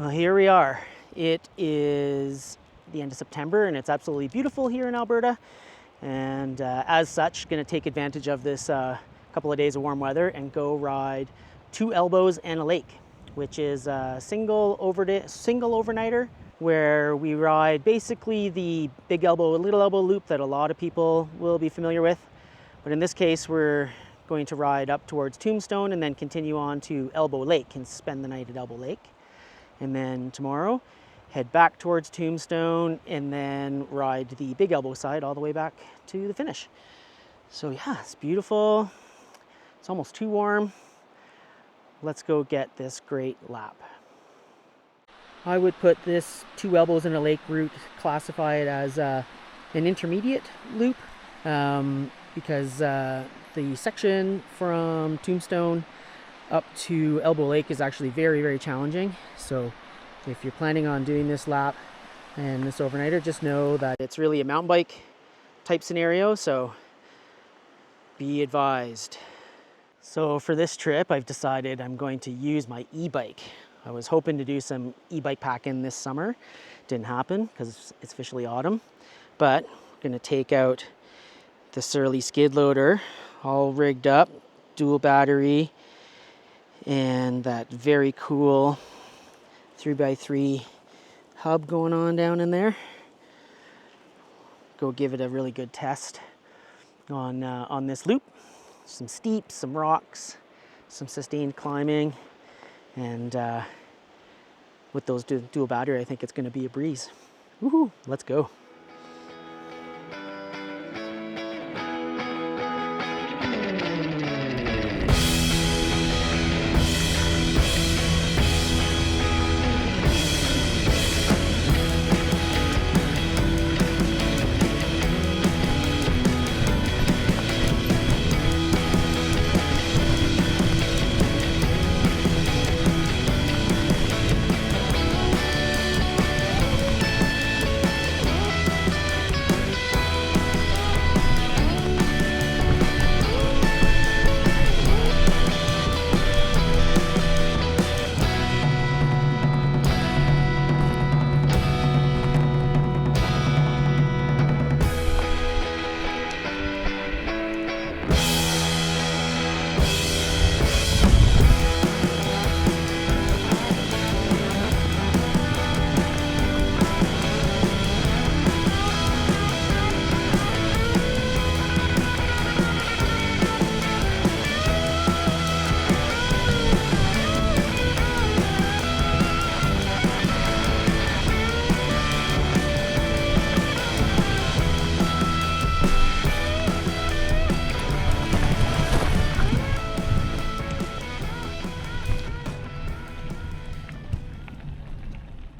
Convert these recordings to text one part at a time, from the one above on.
Well, here we are. It is the end of September and it's absolutely beautiful here in Alberta. And as such, going to take advantage of this couple of days of warm weather and go ride Two Elbows and a Lake, which is a single overnighter where we ride basically the big elbow, little elbow loop that a lot of people will be familiar with. But in this case, we're going to ride up towards Tombstone and then continue on to Elbow Lake and spend the night at Elbow Lake. And then tomorrow, head back towards Tombstone and then ride the big elbow side all the way back to the finish. So yeah, it's beautiful. It's almost too warm. Let's go get this great lap. I would put this Two Elbows and a Lake route, classify it as an intermediate loop because the section from Tombstone up to Elbow Lake is actually very, very challenging. So if you're planning on doing this lap and this overnighter, just know that it's really a mountain bike type scenario, so be advised. So for this trip, I've decided I'm going to use my e-bike. I was hoping to do some e-bike packing this summer. Didn't happen because it's officially autumn, but I'm gonna take out the Surly skid loader, all rigged up, dual battery, and that very cool 3x3 hub going on down in there. Go give it a really good test on this loop. Some steeps, some rocks, some sustained climbing, and with those dual battery, I think it's going to be a breeze. Woohoo! Let's go.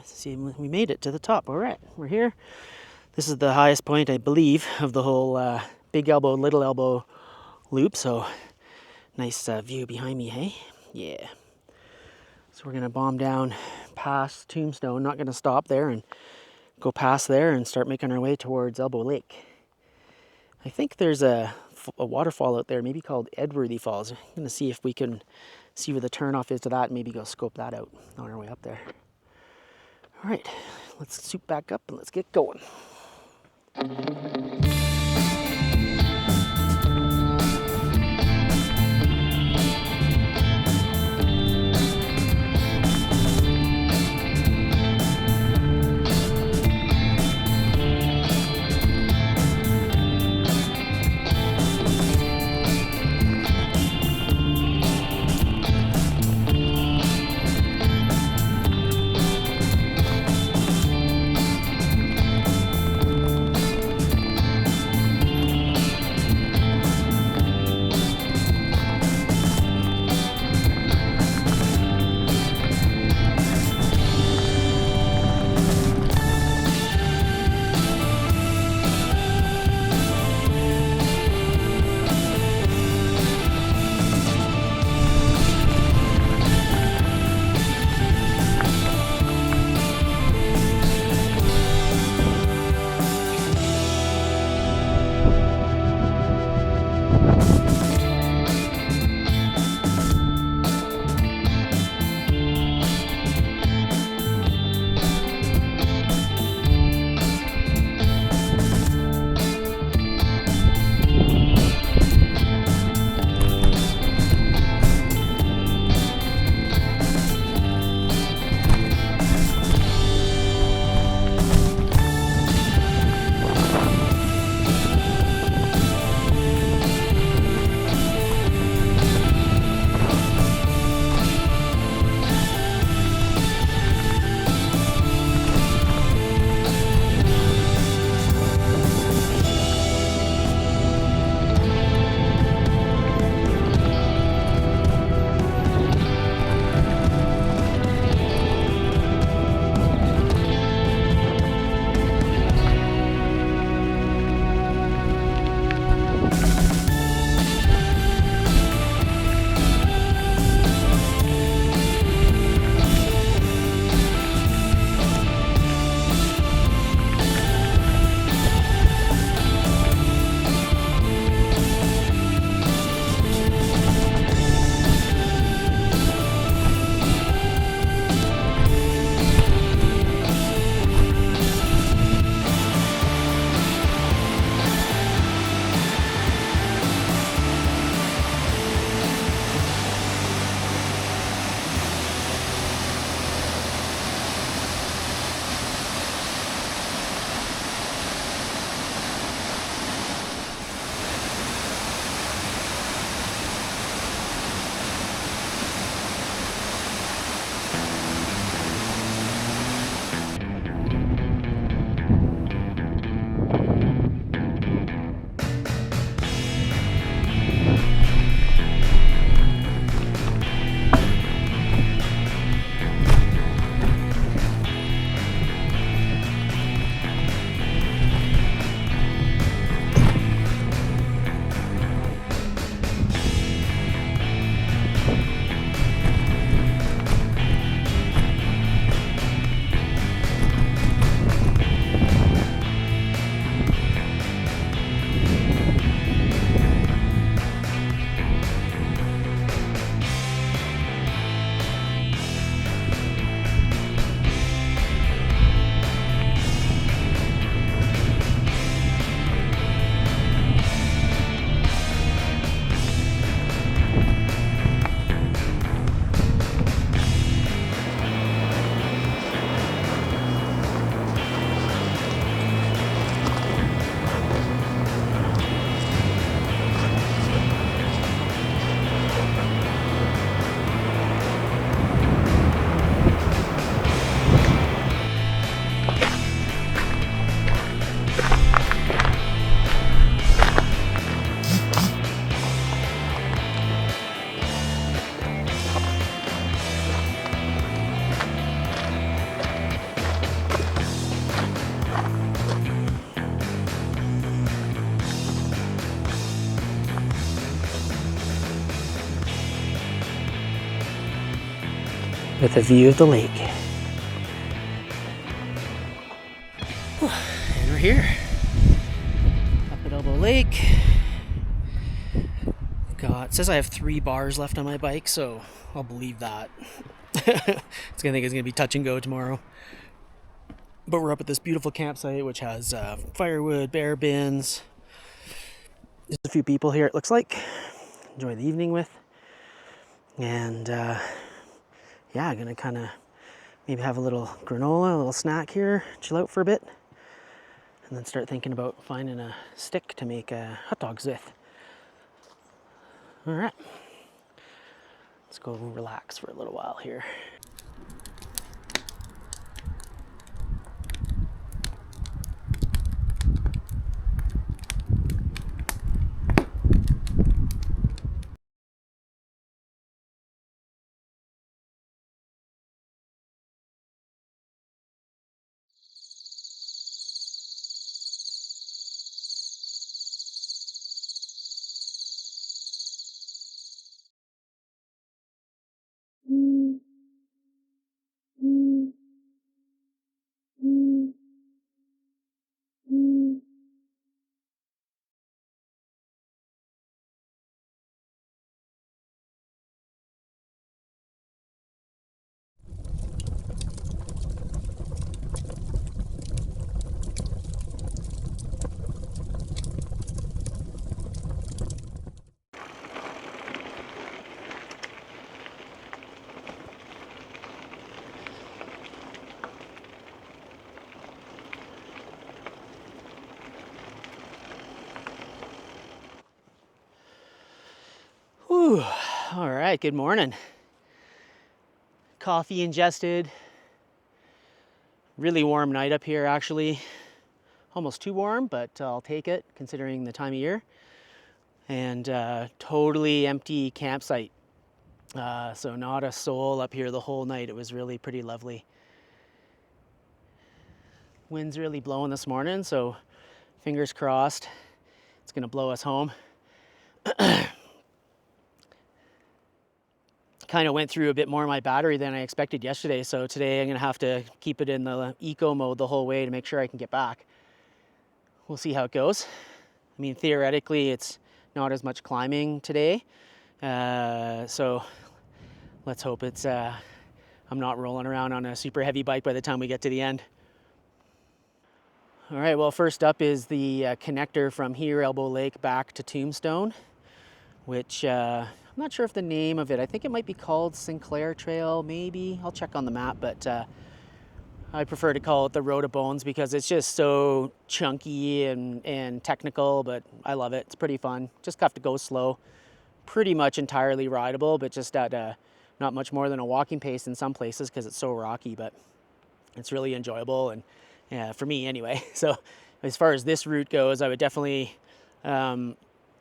See, we made it to the top. All right, we're here. This is the highest point, I believe, of the whole big elbow, little elbow loop. So nice view behind me, hey? Yeah. So we're gonna bomb down past Tombstone. Not gonna stop there and go past there and start making our way towards Elbow Lake. I think there's a waterfall out there, maybe called Edworthy Falls. I'm gonna see if we can see where the turnoff is to that and maybe go scope that out on our way up there. All right, let's suit back up and let's get going. with a view of the lake. And we're here up at Elbow Lake. It says I have 3 bars left on my bike, so I'll believe that. It's gonna be touch and go tomorrow. But we're up at this beautiful campsite which has firewood, bear bins. Just a few people here, it looks like. Enjoy the evening with. And yeah, I'm gonna kind of maybe have a little granola, a little snack here, chill out for a bit, and then start thinking about finding a stick to make hot dogs with. All right, let's go relax for a little while here. Whew. All right, good morning. Coffee ingested. Really warm night up here, actually. Almost too warm, but I'll take it considering the time of year. And totally empty campsite. So not a soul up here the whole night. It was really pretty lovely. Wind's really blowing this morning, so fingers crossed it's gonna blow us home. Kind of went through a bit more of my battery than I expected yesterday, so today I'm gonna have to keep it in the eco mode the whole way to make sure I can get back. We'll see how it goes. I mean, theoretically it's not as much climbing today, so let's hope it's I'm not rolling around on a super heavy bike by the time we get to the end. All right, well, first up is the connector from here, Elbow Lake, back to Tombstone, which I'm not sure if the name of it, I think it might be called Sinclair Trail, maybe. I'll check on the map, but I prefer to call it the Road of Bones because it's just so chunky and technical, but I love it. It's pretty fun. Just have to go slow. Pretty much entirely rideable, but just at not much more than a walking pace in some places because it's so rocky, but it's really enjoyable, and for me anyway. So as far as this route goes, I would definitely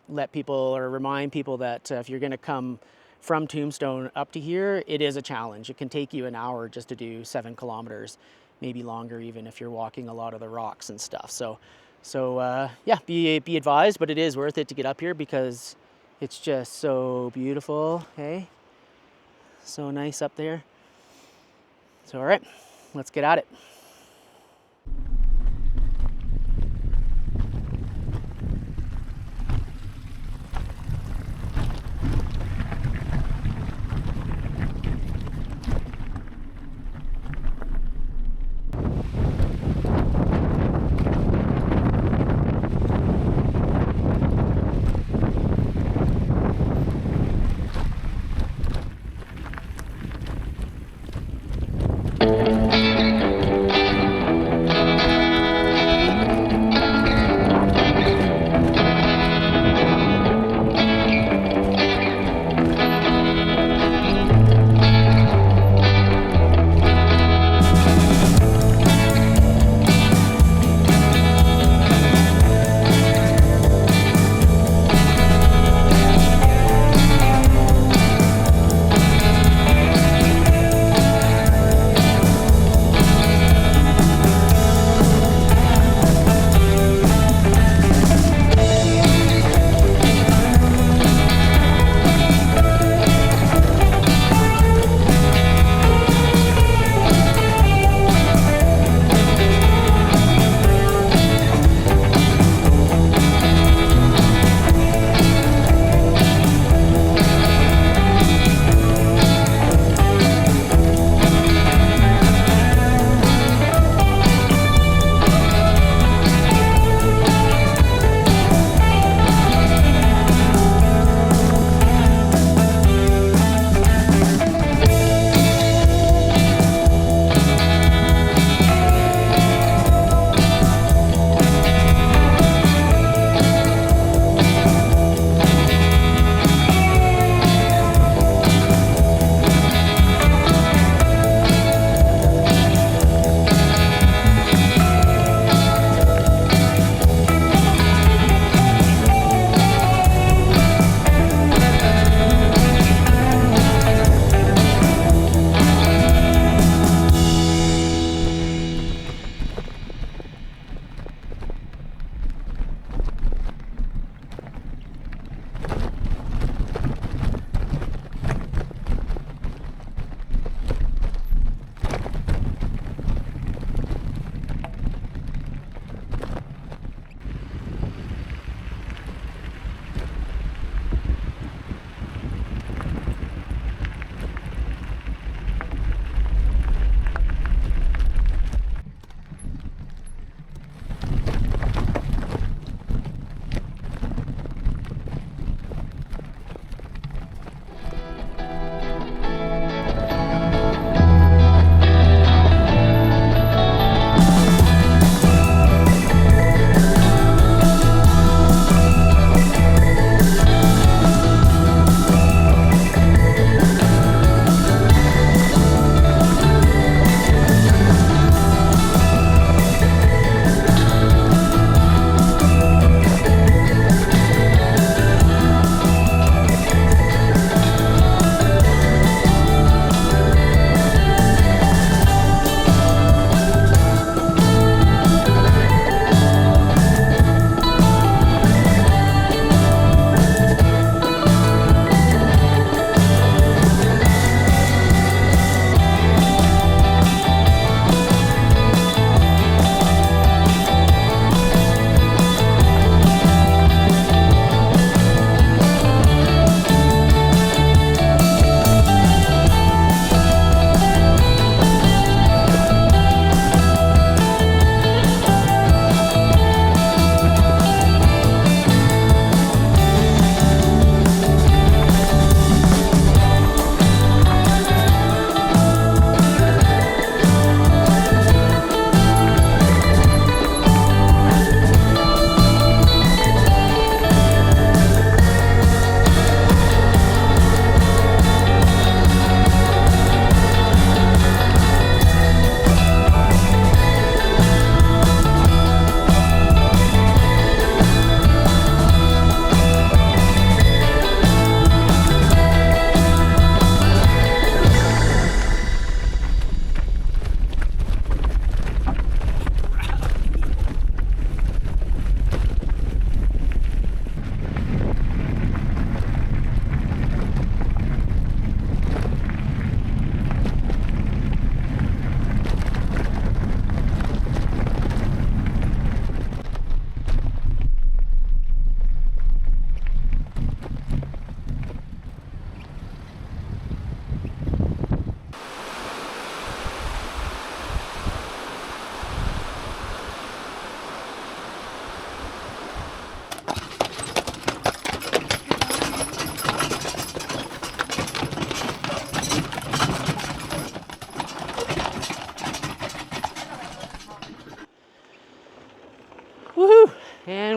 let people or remind people that if you're going to come from Tombstone up to here, it is a challenge. It can take you an hour just to do 7 kilometers, maybe longer even if you're walking a lot of the rocks and stuff. So yeah, be advised, but it is worth it to get up here because it's just so beautiful. Hey, so nice up there. So all right, let's get at it.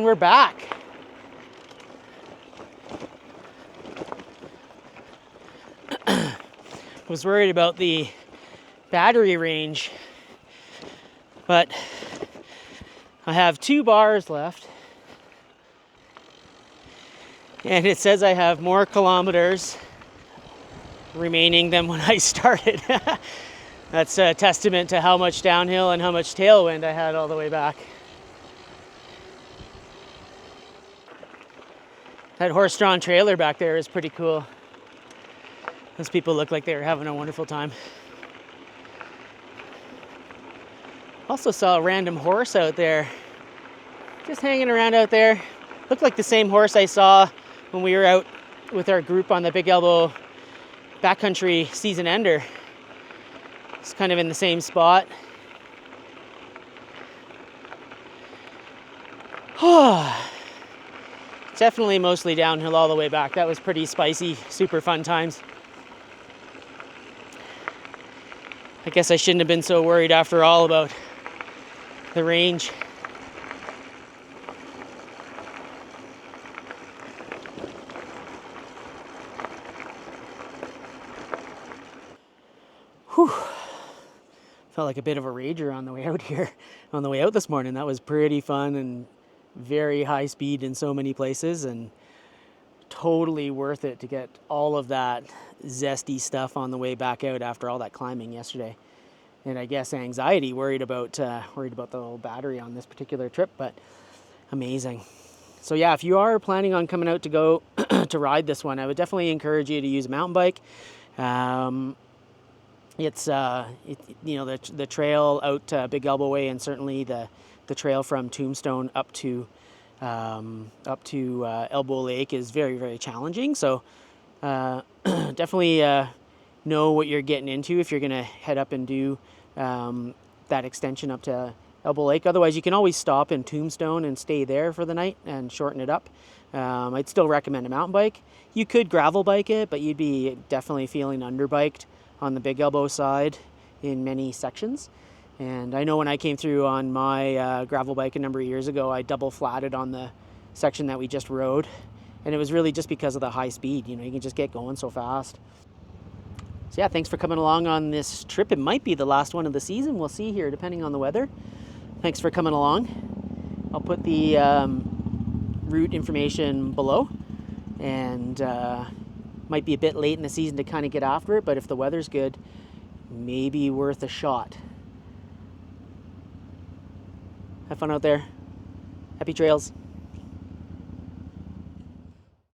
we're back. I was worried about the battery range, but I have 2 bars left, and it says I have more kilometers remaining than when I started. That's a testament to how much downhill and how much tailwind I had all the way back. That horse-drawn trailer back there is pretty cool. Those people look like they were having a wonderful time. Also saw a random horse out there, just hanging around out there. Looked like the same horse I saw when we were out with our group on the Big Elbow backcountry season ender. It's kind of in the same spot. Definitely mostly downhill all the way back. That was pretty spicy, super fun times. I guess I shouldn't have been so worried after all about the range. Whew. Felt like a bit of a rager on the way out here, on the way out this morning. That was pretty fun and very high speed in so many places, and totally worth it to get all of that zesty stuff on the way back out after all that climbing yesterday. And I guess anxiety, worried about the whole battery on this particular trip, but amazing. So yeah, if you are planning on coming out to go to ride this one, I would definitely encourage you to use a mountain bike. It's the trail out Big Elbow Way, and certainly the trail from Tombstone up to Elbow Lake is very, very challenging. So definitely know what you're getting into if you're going to head up and do that extension up to Elbow Lake. Otherwise, you can always stop in Tombstone and stay there for the night and shorten it up. I'd still recommend a mountain bike. You could gravel bike it, but you'd be definitely feeling underbiked on the Big Elbow side in many sections. And I know when I came through on my gravel bike a number of years ago, I double flatted on the section that we just rode. And it was really just because of the high speed. You know, you can just get going so fast. So yeah, thanks for coming along on this trip. It might be the last one of the season. We'll see here, depending on the weather. Thanks for coming along. I'll put the route information below. And might be a bit late in the season to kind of get after it, but if the weather's good, maybe worth a shot. Have fun out there. Happy trails.